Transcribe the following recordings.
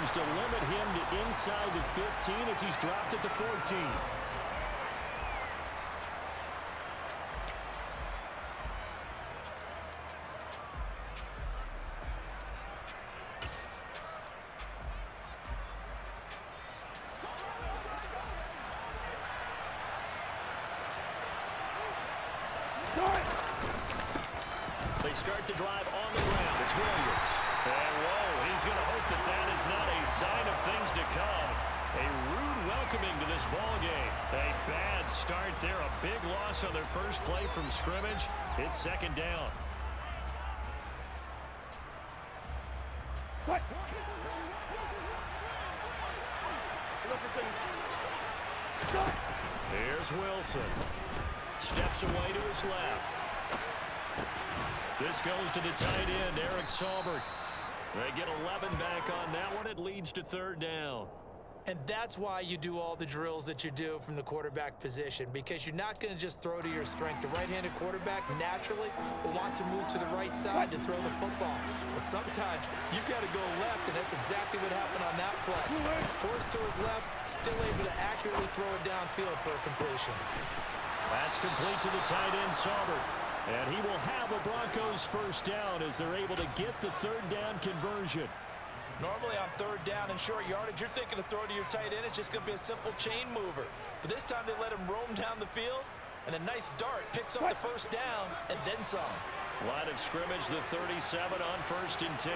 To limit him to inside the 15 as he's dropped at the 14. They start the drive on the ground. It's Williams. And whoa, he's going to hope that that is not a sign of things to come. A rude welcoming to this ball game. A bad start there. A big loss on their first play from scrimmage. It's second down. What? Here's Wilson. Steps away to his left. This goes to the tight end, Eric Saubert. They get 11 back on that one. It leads to third down. And that's why you do all the drills that you do from the quarterback position, because you're not going to just throw to your strength. The right-handed quarterback naturally will want to move to the right side to throw the football. But sometimes you've got to go left, and that's exactly what happened on that play. Forced to his left, still able to accurately throw it downfield for a completion. That's complete to the tight end, Saubert. And he will have a Broncos first down as they're able to get the third down conversion. Normally on third down and short yardage, you're thinking to throw to your tight end. It's just going to be a simple chain mover. But this time they let him roam down the field, and a nice dart picks up the first down and then some. Line of scrimmage, the 37 on 1st and 10.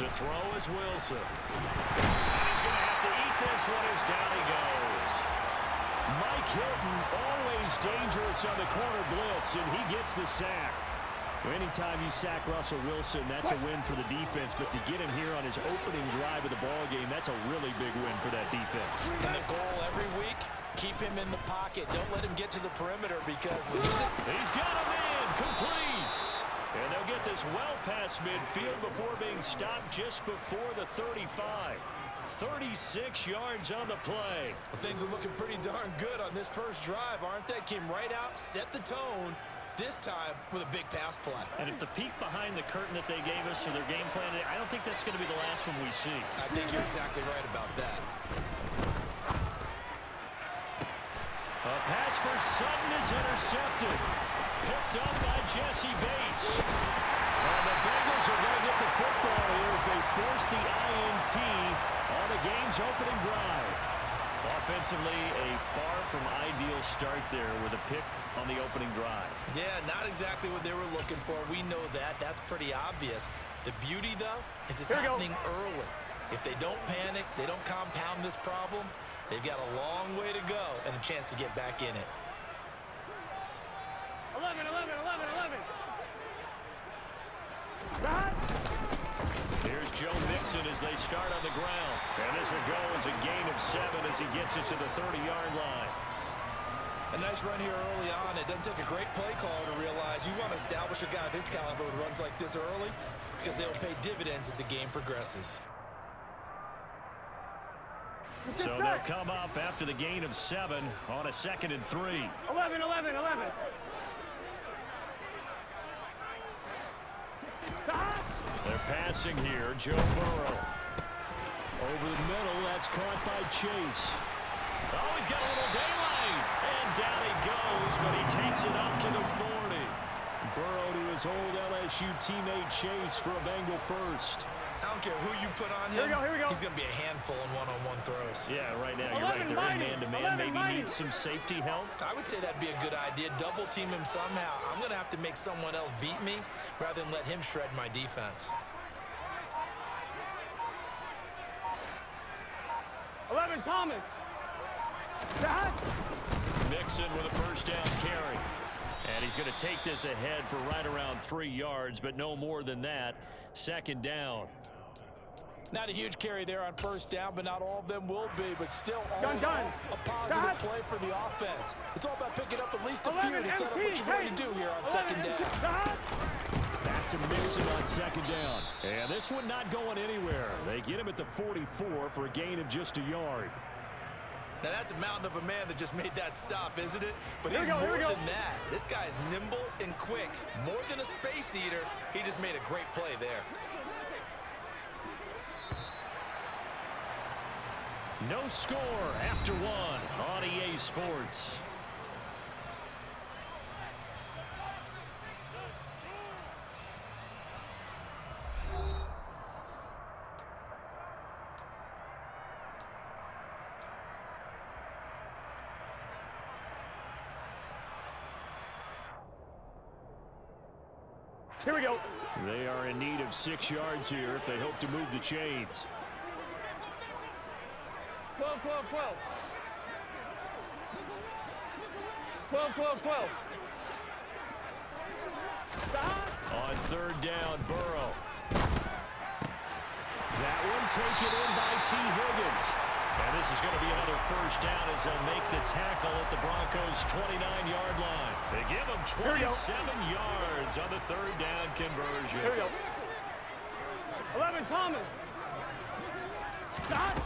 To throw is Wilson. And he's going to have to eat this one as down he goes. Mike Hilton, always dangerous on the corner blitz, and he gets the sack. Anytime you sack Russell Wilson, that's a win for the defense. But to get him here on his opening drive of the ballgame, that's a really big win for that defense. And the goal every week, keep him in the pocket. Don't let him get to the perimeter because he's got a man complete. And they'll get this well past midfield before being stopped just before the 35. 36 yards on the play. Well, things are looking pretty darn good on this first drive, aren't they? Came right out, set the tone. This time with a big pass play. And if the peek behind the curtain that they gave us or their game plan, I don't think that's going to be the last one we see. I think you're exactly right about that. A pass for Sutton is intercepted. Picked up by Jesse Bates. And the Bengals are going to get the football here as they force the INT on the game's opening drive. Offensively, a far from ideal start there with a pick on the opening drive. Yeah, not exactly what they were looking for. We know that. That's pretty obvious. The beauty, though, is it's happening early. If they don't panic, they don't compound this problem, they've got a long way to go and a chance to get back in it. 11, 11, 11, 11. Here's Joe Mixon as they start on the ground. And this will go as a gain of 7 as he gets it to the 30-yard line. A nice run here early on. It doesn't take a great play caller to realize you want to establish a guy of his caliber with runs like this early because they'll pay dividends as the game progresses. So they'll come up after the gain of 7 on a 2nd and 3. 11, 11, 11. They're passing here. Joe Burrow. Over the middle, that's caught by Chase. Oh, he's got a little daylight. And down he goes, but he takes it up to the 40. Burrow to his old LSU teammate Chase for a Bengal first. I don't care who you put on him. Here we go. He's going to be a handful in one-on-one throws. Yeah, right now, you're right. They're in man-to-man. Maybe needs some safety help. I would say that'd be a good idea. Double team him somehow. I'm going to have to make someone else beat me rather than let him shred my defense. 11, Thomas. Mixon with a first down carry. And he's going to take this ahead for right around 3 yards, but no more than that. 2nd down. Not a huge carry there on first down, but not all of them will be. But still, done. A positive play for the offense. It's all about picking up at least a few to set up what you're going to do here on 2nd down. Back to Mixon on 2nd down. And this one not going anywhere. They get him at the 44 for a gain of just a yard. Now, that's a mountain of a man that just made that stop, isn't it? But he's more than that. This guy is nimble and quick. More than a space eater, he just made a great play there. No score after one on EA Sports. Here we go. They are in need of 6 yards here if they hope to move the chains. 12, 12, 12. 12, 12, 12. Stop. On third down, Burrow. That one taken in by T. Higgins. And this is going to be another first down as they'll make the tackle at the Broncos' 29-yard line. They give them 27 yards on the third down conversion. Here we go. 11, Thomas. Stop.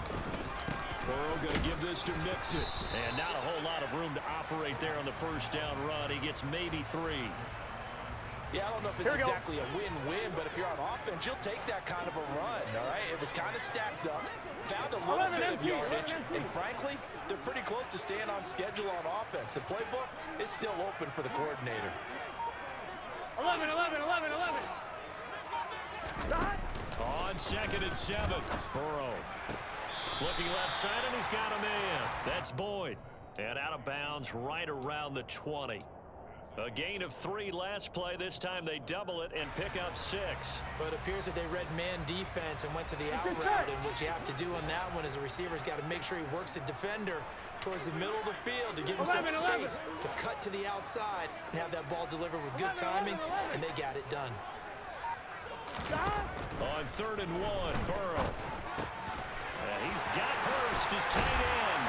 Burrow going to give this to Mixon. And not a whole lot of room to operate there on the first down run. He gets maybe 3. Yeah, I don't know if it's exactly a win-win, but if you're on offense, you'll take that kind of a run, all right? It was kind of stacked up, found a little bit of yardage, and frankly, they're pretty close to staying on schedule on offense. The playbook is still open for the coordinator. 11, 11, 11, 11. Stop. On 2nd and 7, Burrow. Looking left side, and he's got a man. That's Boyd. And out of bounds right around the 20. A gain of 3 last play. This time they double it and pick up 6. But it appears that they read man defense and went to the out route, and what you have to do on that one is the receiver's got to make sure he works the defender towards the middle of the field to give him some space to cut to the outside and have that ball delivered with good timing, and they got it done. On 3rd and 1, Burrow. He's got Hurst, his tight end.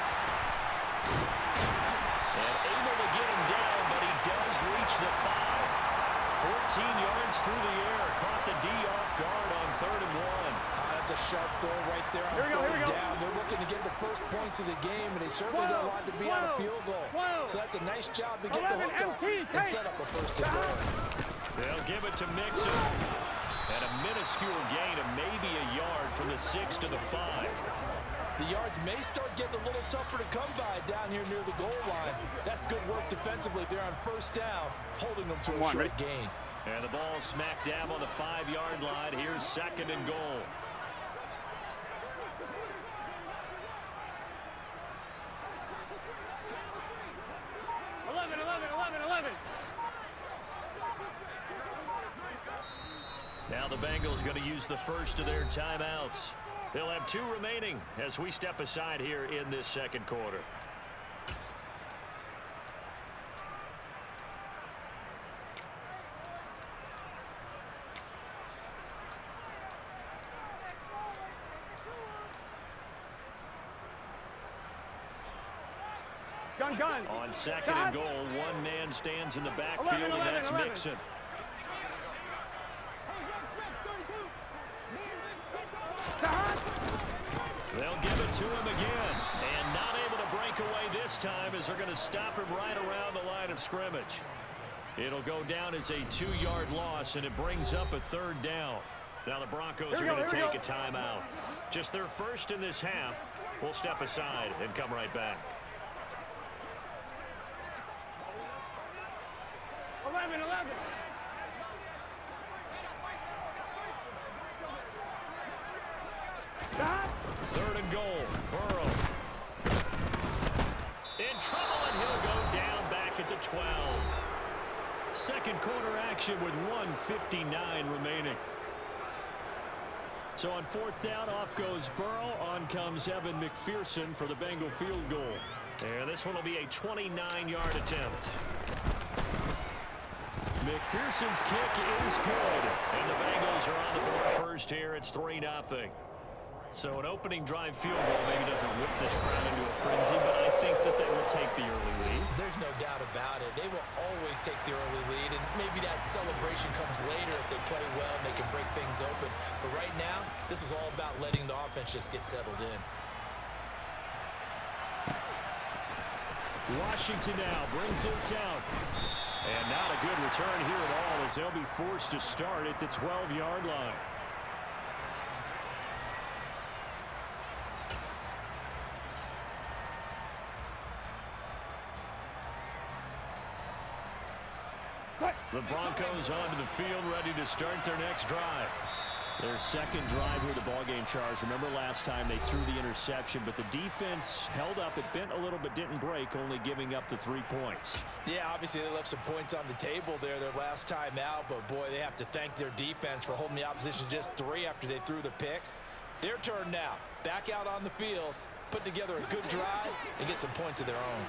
And able to get him down, but he does reach the 5. 14 yards through the air. Caught the D off guard on 3rd and 1. That's a sharp throw right there on third down. They're looking to get the first points of the game, and they certainly don't want to be on a field goal. So that's a nice job to get the hook up and set up a first and goal. They'll give it to Mixon. And a minuscule gain of maybe a yard from the 6 to the 5. The yards may start getting a little tougher to come by down here near the goal line. That's good work defensively there on first down, holding them to a short gain. And the ball smack dab on the 5-yard line. Here's 2nd and goal. Now the Bengals going to use the first of their timeouts. They'll have 2 remaining as we step aside here in this second quarter. Gun. On 2nd and goal, 1 man stands in the backfield, and that's Mixon. They'll give it to him again, and not able to break away this time as they're going to stop him right around the line of scrimmage. It'll go down as a 2-yard loss, and it brings up a 3rd down. Now the Broncos are going to take a timeout. Just their first in this half. We'll step aside and come right back. 11. 3rd and goal. Burrow. In trouble, and he'll go down back at the 12. Second quarter action with 1:59 remaining. So on 4th down, off goes Burrow. On comes Evan McPherson for the Bengal field goal. And this one will be a 29-yard attempt. McPherson's kick is good. And the Bengals are on the board first here. It's 3-0. So an opening drive field goal maybe doesn't whip this crowd into a frenzy, but I think that they will take the early lead. There's no doubt about it. They will always take the early lead, and maybe that celebration comes later if they play well and they can break things open. But right now, this is all about letting the offense just get settled in. Washington now brings this out. And not a good return here at all as they'll be forced to start at the 12-yard line. The Broncos onto the field, ready to start their next drive. Their second drive here, the ballgame, Charles. Remember last time they threw the interception, but the defense held up. It bent a little but didn't break, only giving up the 3 points. Yeah, obviously they left some points on the table there their last time out, but boy, they have to thank their defense for holding the opposition just 3 after they threw the pick. Their turn now. Back out on the field, put together a good drive, and get some points of their own.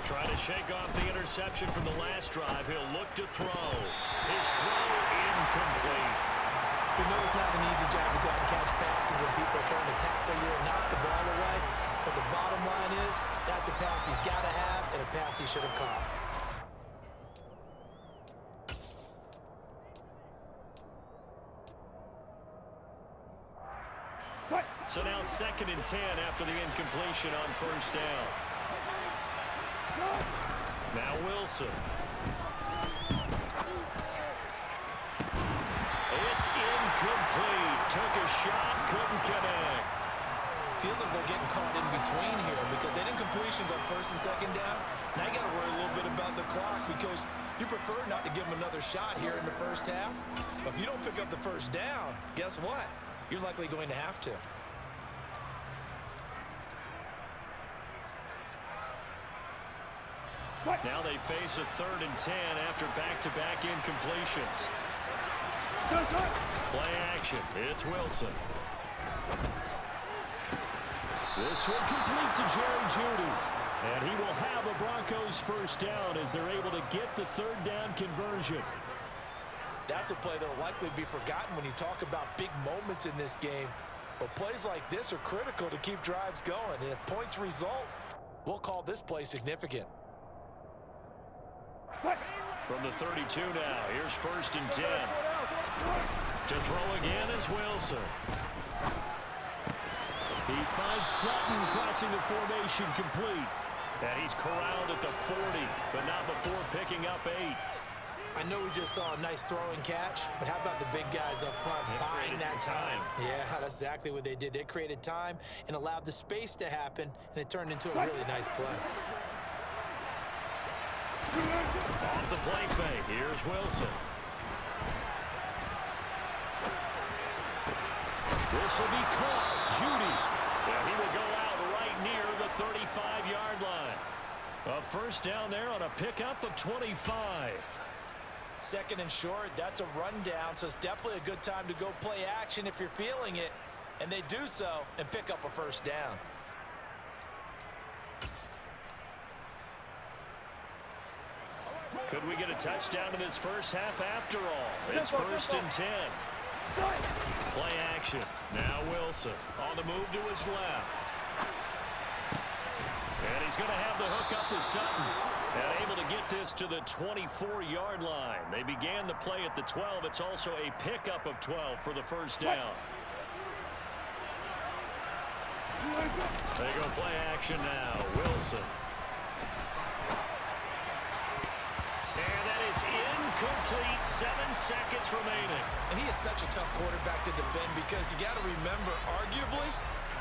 Trying to shake off the interception from the last drive. He'll look to throw. His throw incomplete. We know it's not an easy job to go out and catch passes when people are trying to tackle you and knock the ball away. But the bottom line is, that's a pass he's got to have and a pass he should have caught. So now 2nd and 10 after the incompletion on first down. Now Wilson. It's incomplete. Took a shot, couldn't connect. Feels like they're getting caught in between here because they had incompletions on 1st and 2nd down. Now you got to worry a little bit about the clock because you prefer not to give them another shot here in the first half. But if you don't pick up the first down, guess what? You're likely going to have to. Now they face a 3rd and 10 after back-to-back incompletions. Play action. It's Wilson. This one complete to Jerry Jeudy. And he will have a Broncos first down as they're able to get the 3rd down conversion. That's a play that will likely be forgotten when you talk about big moments in this game. But plays like this are critical to keep drives going. And if points result, we'll call this play significant. From the 32 now, here's 1st and 10. To throw again is Wilson. He finds Sutton crossing the formation complete. And he's corralled at the 40, but not before picking up 8. I know we just saw a nice throw and catch, but how about the big guys up front buying that time? Yeah, that's exactly what they did. They created time and allowed the space to happen, and it turned into a really nice play. Off the play fake, here's Wilson. This will be caught. Jeudy. And he will go out right near the 35-yard line. A first down there on a pickup of 25. 2nd and short, that's a rundown, so it's definitely a good time to go play action if you're feeling it. And they do so and pick up a first down. Could we get a touchdown in this first half after all? It's 1st and 10. Play action. Now Wilson on the move to his left. And he's going to have the hook up to Sutton. And able to get this to the 24-yard line. They began the play at the 12. It's also a pickup of 12 for the first down. They go play action now. Wilson. And that is incomplete. 7 seconds remaining. And he is such a tough quarterback to defend because you got to remember, arguably,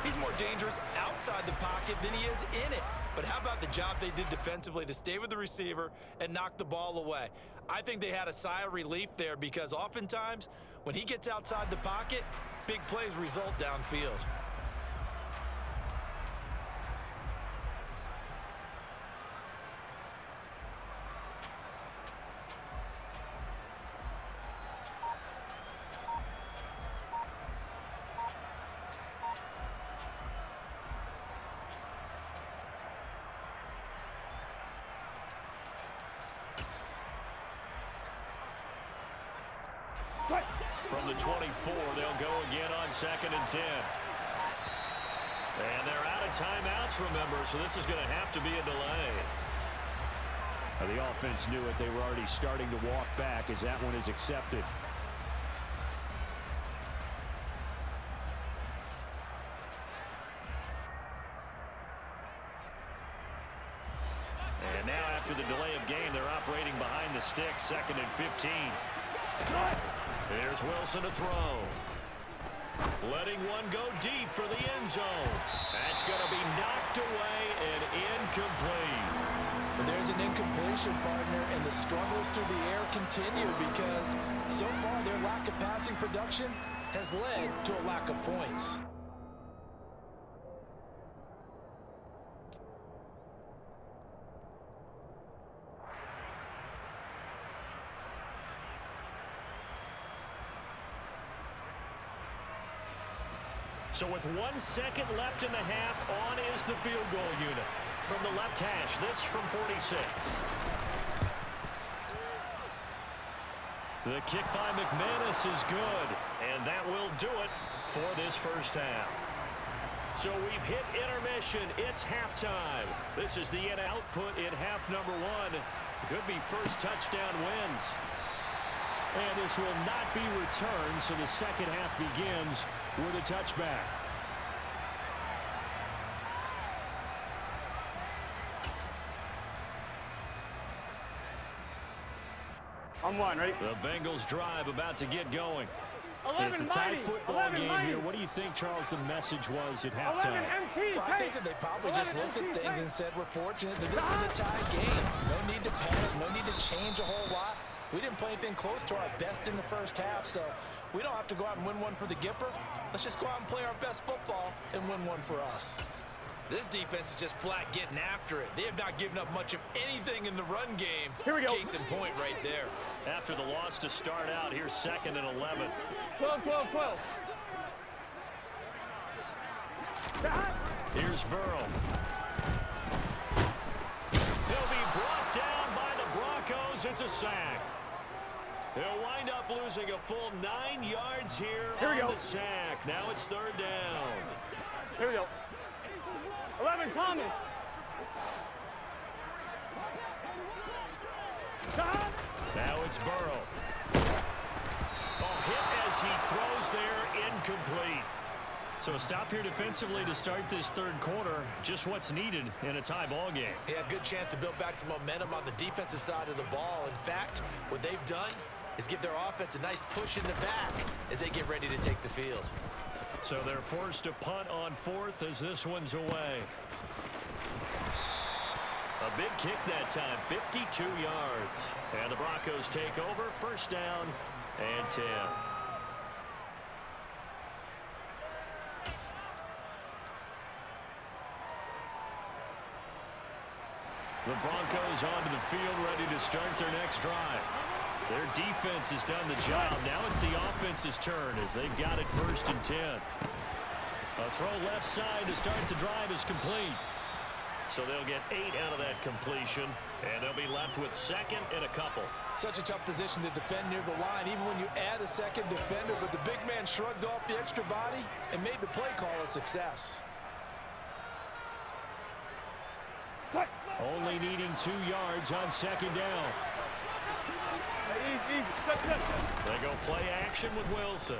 he's more dangerous outside the pocket than he is in it. But how about the job they did defensively to stay with the receiver and knock the ball away? I think they had a sigh of relief there because oftentimes when he gets outside the pocket, big plays result downfield. From the 24, they'll go again on 2nd and 10. And they're out of timeouts, remember, so this is going to have to be a delay. The offense knew it. They were already starting to walk back as that one is accepted. And now after the delay of game, they're operating behind the sticks, 2nd and 15. There's Wilson to throw. Letting one go deep for the end zone. That's going to be knocked away and incomplete. But there's an incompletion, partner, and the struggles through the air continue because so far their lack of passing production has led to a lack of points. So with 1 second left in the half, on is the field goal unit. From the left hash, this from 46. The kick by McManus is good, and that will do it for this first half. So we've hit intermission. It's halftime. This is the output in half number 1. Could be first touchdown wins. And this will not be returned, so the second half begins with a touchback. I'm one, ready? The Bengals drive about to get going. 11 It's a tight mighty. football 11 game mighty. here. What do you think, Charles, the message was at 11 halftime? MT. Well, I think that they probably just looked at things and said, we're fortunate that this is a tied game. No need to panic, no need to change a whole lot. We didn't play anything close to our best in the first half, so we don't have to go out and win one for the Gipper. Let's just go out and play our best football and win one for us. This defense is just flat getting after it. They have not given up much of anything in the run game. Here we go. Case in point right there. After the loss to start out, here's 2nd and 11. 12, 12, 12. Here's Burrow. He'll be brought down by the Broncos. It's a sack. He'll wind up losing a full 9 yards here we on go. the sack. Now it's 3rd down. Here we go. 11, Thomas. Now it's Burrow. Hit as he throws there, incomplete. So a stop here defensively to start this 3rd quarter. Just what's needed in a tie ball game. Yeah, good chance to build back some momentum on the defensive side of the ball. In fact, what they've done is give their offense a nice push in the back as they get ready to take the field. So they're forced to punt on 4th as this one's away. A big kick that time, 52 yards. And the Broncos take over, 1st down and 10. The Broncos onto the field, ready to start their next drive. Their defense has done the job. Now it's the offense's turn as they've got it 1st and 10. A throw left side to start the drive is complete. So they'll get 8 out of that completion, and they'll be left with 2nd and a couple. Such a tough position to defend near the line, even when you add a second defender, but the big man shrugged off the extra body and made the play call a success. Only needing 2 yards on 2nd down. They go play action with Wilson.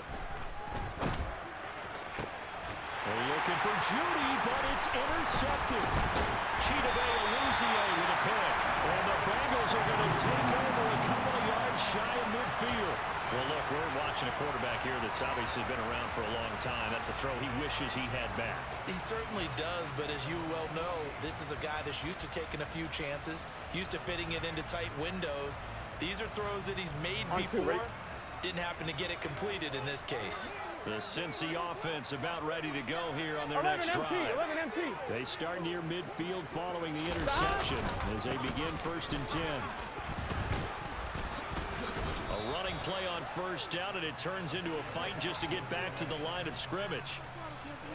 They're looking for Judy, but it's intercepted. Chidobe-Awuzie with a pick. And the Bengals are going to take over a couple of yards shy of midfield. Well, look, we're watching a quarterback here that's obviously been around for a long time. That's a throw he wishes he had back. He certainly does, but as you well know, this is a guy that's used to taking a few chances, used to fitting it into tight windows. These are throws that he's made before. Didn't happen to get it completed in this case. The Cincy offense about ready to go here on their next drive. 11 MT. They start near midfield following the interception as they begin 1st and 10. A running play on 1st down, and it turns into a fight just to get back to the line of scrimmage.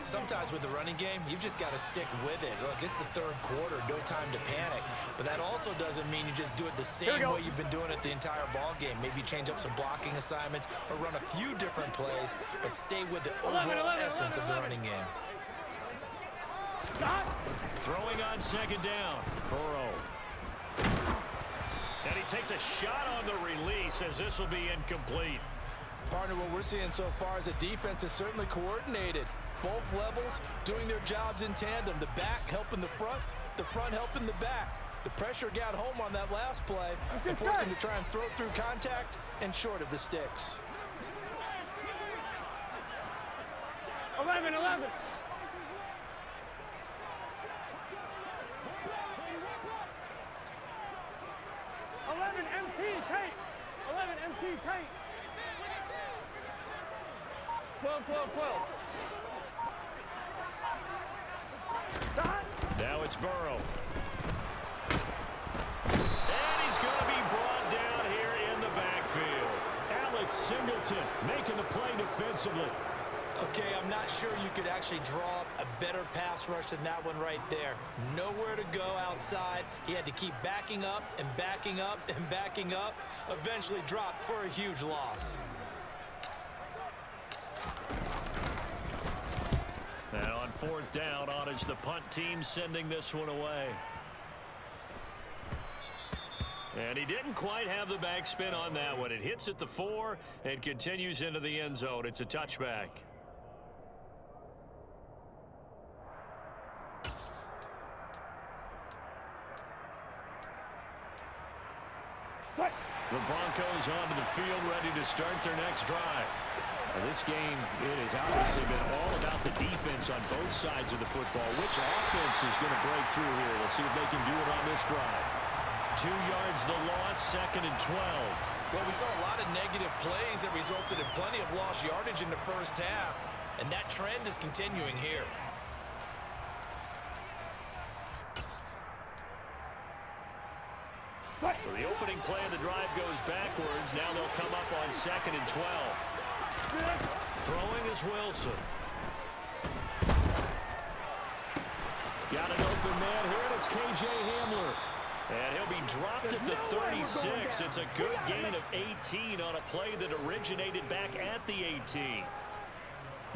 Sometimes with the running game, you've just got to stick with it. Look, it's the 3rd quarter, no time to panic. But that also doesn't mean you just do it the same way you've been doing it the entire ball game. Maybe change up some blocking assignments or run a few different plays, but stay with the overall essence of the running game. Throwing on 2nd down, Burrow. And he takes a shot on the release as this will be incomplete. Partner, what we're seeing so far is a defense that's certainly coordinated. Both levels doing their jobs in tandem. The back helping the front helping the back. The pressure got home on that last play and forced him to try and throw through contact and short of the sticks. 11, 11. Tate. 11, MT, Tate. 12, 12, 12. Stop. Now it's Burrow. And he's going to be brought down here in the backfield. Alex Singleton making the play defensively. Okay, I'm not sure you could actually draw up a better pass rush than that one right there. Nowhere to go outside. He had to keep backing up and backing up and backing up. Eventually dropped for a huge loss. And on 4th down, on is the punt team sending this one away. And he didn't quite have the backspin on that one. It hits at the 4 and continues into the end zone. It's a touchback. The Broncos onto the field, ready to start their next drive. Well, this game, it has obviously been all about the defense on both sides of the football. Which offense is going to break through here? We'll see if they can do it on this drive. 2 yards the loss, 2nd and 12. Well, we saw a lot of negative plays that resulted in plenty of lost yardage in the first half, and that trend is continuing here. So the opening play of the drive goes backwards. Now they'll come up on 2nd and 12. Throwing is Wilson. Got an open man here, and it's K.J. Hamler. And he'll be dropped at the 36. It's a good gain of 18 on a play that originated back at the 18.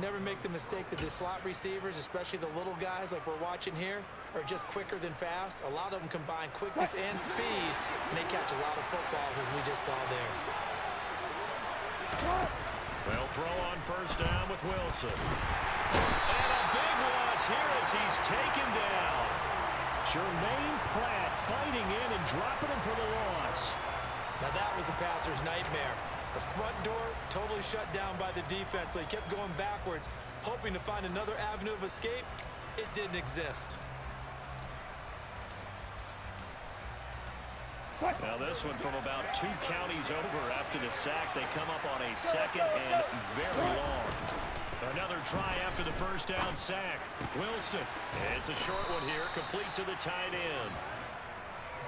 Never make the mistake that the slot receivers, especially the little guys like we're watching here, are just quicker than fast. A lot of them combine quickness and speed, and they catch a lot of footballs, as we just saw there. They'll throw on 1st down with Wilson. And a big loss here as he's taken down. Jermaine Pratt fighting in and dropping him for the loss. Now that was a passer's nightmare. The front door totally shut down by the defense, so he kept going backwards, hoping to find another avenue of escape. It didn't exist. Now this one from about 2 counties over after the sack. They come up on a 2nd and very long. Another try after the 1st down sack. Wilson. It's a short one here, complete to the tight end.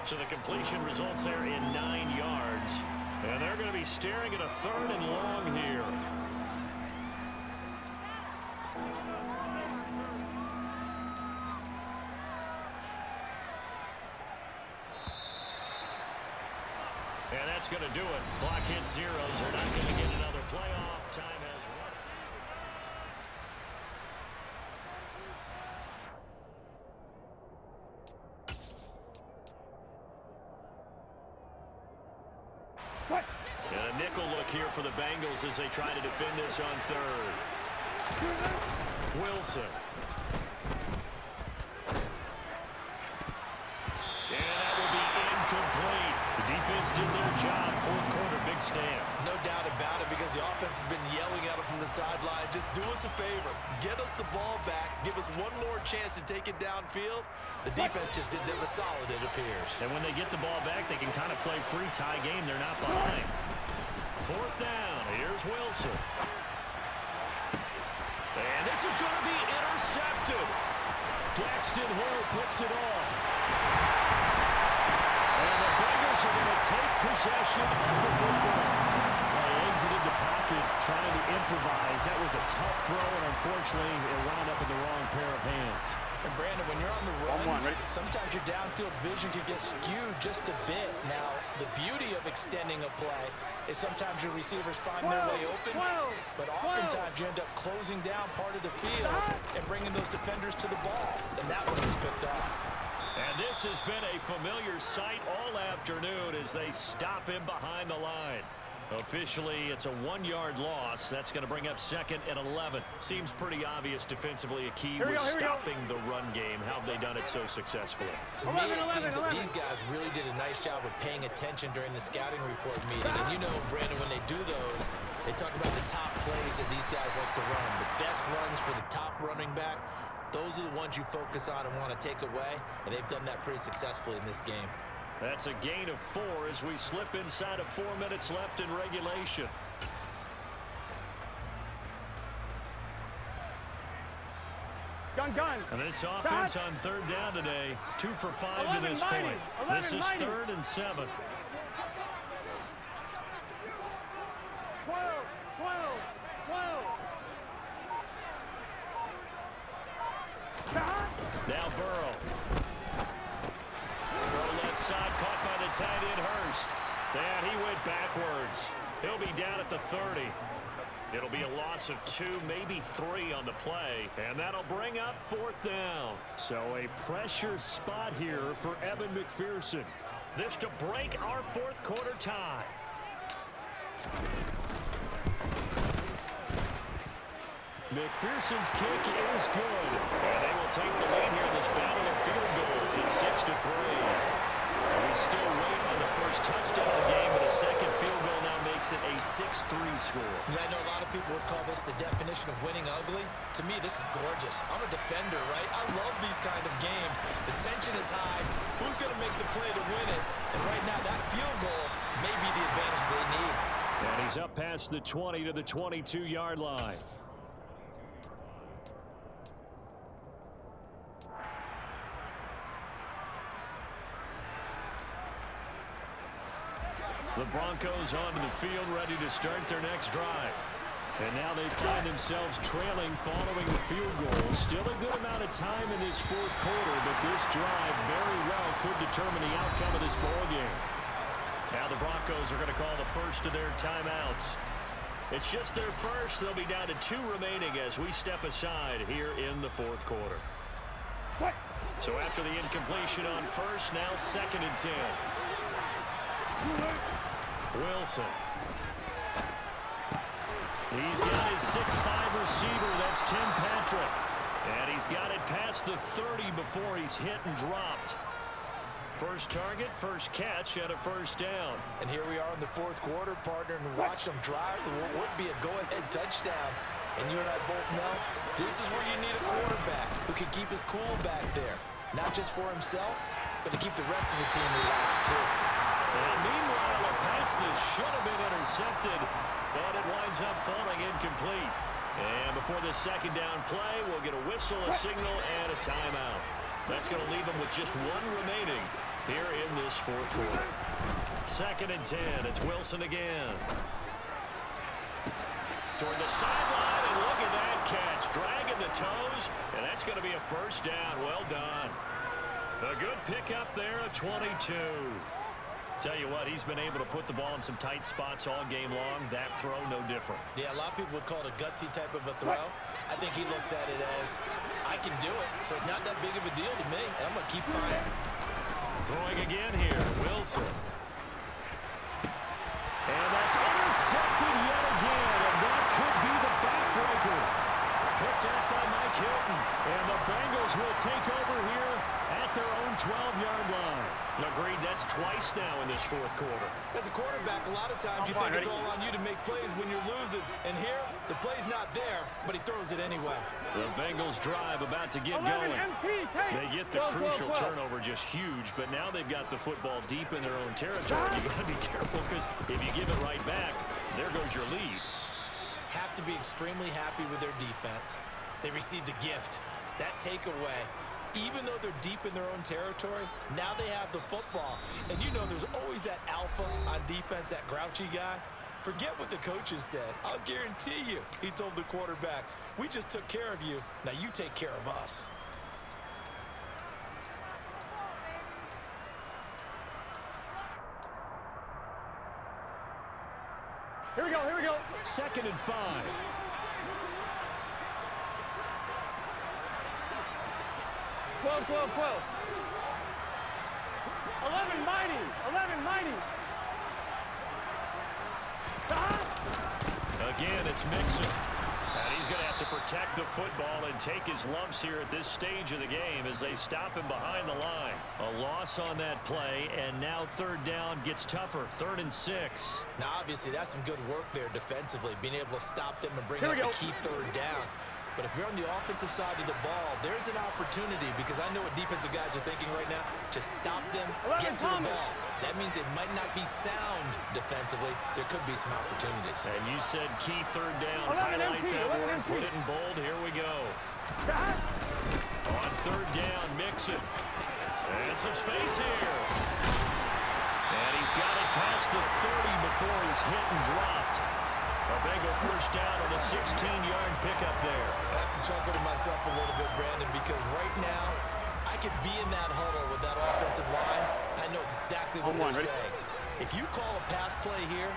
So the completion results there in 9 yards. And they're going to be staring at a 3rd and long here. And that's going to do it. Clock hits zeros. They're not going to get another playoff. Time has run. And a nickel look here for the Bengals as they try to defend this on 3rd. Wilson. And that will be incomplete. The defense did their job. 4th quarter, big stand. No doubt about it, because the offense has been yelling at him from the sideline. Just do us a favor. Get us the ball back. Give us one more chance to take it downfield. The defense just did them a solid, it appears. And when they get the ball back, they can kind of play free tie game. They're not behind. 4th down. Here's Wilson. And this is going to be intercepted. Daxton Hill picks it off. And the Bengals are going to take possession of the football. Well, he exited the pocket trying to improvise. That was a tough throw, and unfortunately, it wound up in the wrong pair of hands. And Brandon, when you're on the run, sometimes your downfield vision can get skewed just a bit. Now, the beauty of extending a play is sometimes your receivers find their way open, but oftentimes you end up closing down part of the field and bringing those defenders to the ball, and that one was picked off. And this has been a familiar sight all afternoon as they stop him behind the line. Officially, it's a 1-yard loss. That's going to bring up 2nd and 11. Seems pretty obvious defensively. A key was stopping the run game. How have they done it so successfully? To me, it seems that these guys really did a nice job of paying attention during the scouting report meeting. And you know, Brandon, when they do those, they talk about the top plays that these guys like to run. The best runs for the top running back, those are the ones you focus on and want to take away. And they've done that pretty successfully in this game. That's a gain of 4 as we slip inside of 4 minutes left in regulation. Gun. And this offense on third down today, 2 for 5 to this point. This is 3rd and 7. 12. Now Burrow. Throw left side, caught by the tight end Hurst. And he went backwards. He'll be down at the 30. It'll be a loss of 2, maybe 3 on the play. And that'll bring up 4th down. So a pressure spot here for Evan McPherson. This to break our 4th quarter tie. McPherson's kick is good. And they will take the lead here in this battle of field goals. It's 6-3. We still wait on the first touchdown of the game, but a second field goal now makes it a 6-3 score. Yeah, I know a lot of people would call this the definition of winning ugly. To me, this is gorgeous. I'm a defender, right? I love these kind of games. The tension is high. Who's going to make the play to win it? And right now, that field goal may be the advantage they need. And he's up past the 20 to the 22-yard line. The Broncos onto the field, ready to start their next drive. And now they find themselves trailing following the field goal. Still a good amount of time in this 4th quarter, but this drive very well could determine the outcome of this ball game. Now the Broncos are going to call the first of their timeouts. It's just their first. They'll be down to 2 remaining as we step aside here in the 4th quarter. So after the incompletion on first, now 2nd and 10. Wilson. He's got his 6'5" receiver. That's Tim Patrick. And he's got it past the 30 before he's hit and dropped. First target, first catch, and a first down. And here we are in the 4th quarter, partner, and watch them drive for what would be a go-ahead touchdown. And you and I both know this is where you need a quarterback who can keep his cool back there. Not just for himself, but to keep the rest of the team relaxed, too. And meanwhile, a pass that should have been intercepted, but it winds up falling incomplete. And before this second down play, we'll get a whistle, a signal, and a timeout. That's going to leave them with just 1 remaining here in this 4th quarter. 2nd and 10. It's Wilson again. Toward the sideline, and look at that catch. Dragging the toes, and that's going to be a first down. Well done. A good pickup there, a 22. Tell you what, he's been able to put the ball in some tight spots all game long. That throw, no different. Yeah, a lot of people would call it a gutsy type of a throw. I think he looks at it as, I can do it, so it's not that big of a deal to me, and I'm going to keep firing. Throwing again here, Wilson. And that's intercepted yet again, and that could be the backbreaker. Picked up by Mike Hilton. And the Bengals will take over here at their own 12-yard line. Agreed, that's twice now in this 4th quarter. As a quarterback, a lot of times you think it's all on you to make plays when you're losing. And here, the play's not there, but he throws it anyway. The Bengals drive about to get going. They get the crucial turnover, just huge, but now they've got the football deep in their own territory. You got to be careful, because if you give it right back, there goes your lead. Have to be extremely happy with their defense. They received a gift. That takeaway, even though they're deep in their own territory, now they have the football. And you know there's always that alpha on defense, that grouchy guy. Forget what the coaches said. I'll guarantee you, he told the quarterback, we just took care of you. Now you take care of us. Here we go. 2nd and 5. Twelve. 11 mighty. Again, it's Mixon. And he's going to have to protect the football and take his lumps here at this stage of the game as they stop him behind the line. A loss on that play, and now 3rd down gets tougher. 3rd and 6. Now, obviously, that's some good work there defensively, being able to stop them and bring up a key 3rd down. But if you're on the offensive side of the ball, there's an opportunity because I know what defensive guys are thinking right now. Just stop them, get to the ball. That means it might not be sound defensively. There could be some opportunities. And you said key third down. Highlight that word, put it in bold. Here we go. On third down, Mixon. And some space here. And he's got it past the 30 before he's hit and dropped. A Bengal first down on a 16-yard pickup there. I have to chuckle to myself a little bit, Brandon, because right now I could be in that huddle with that offensive line. I know exactly what they're saying. If you call a pass play here,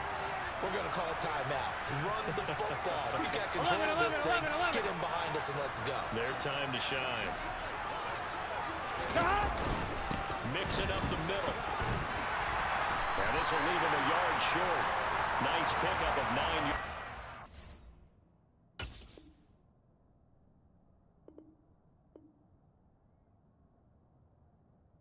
we're going to call a timeout. Run the football. We got control of this thing. Get him behind us and let's go. Their time to shine. Mix it up the middle. And this will leave him a yard short. Nice pickup of 9 yards.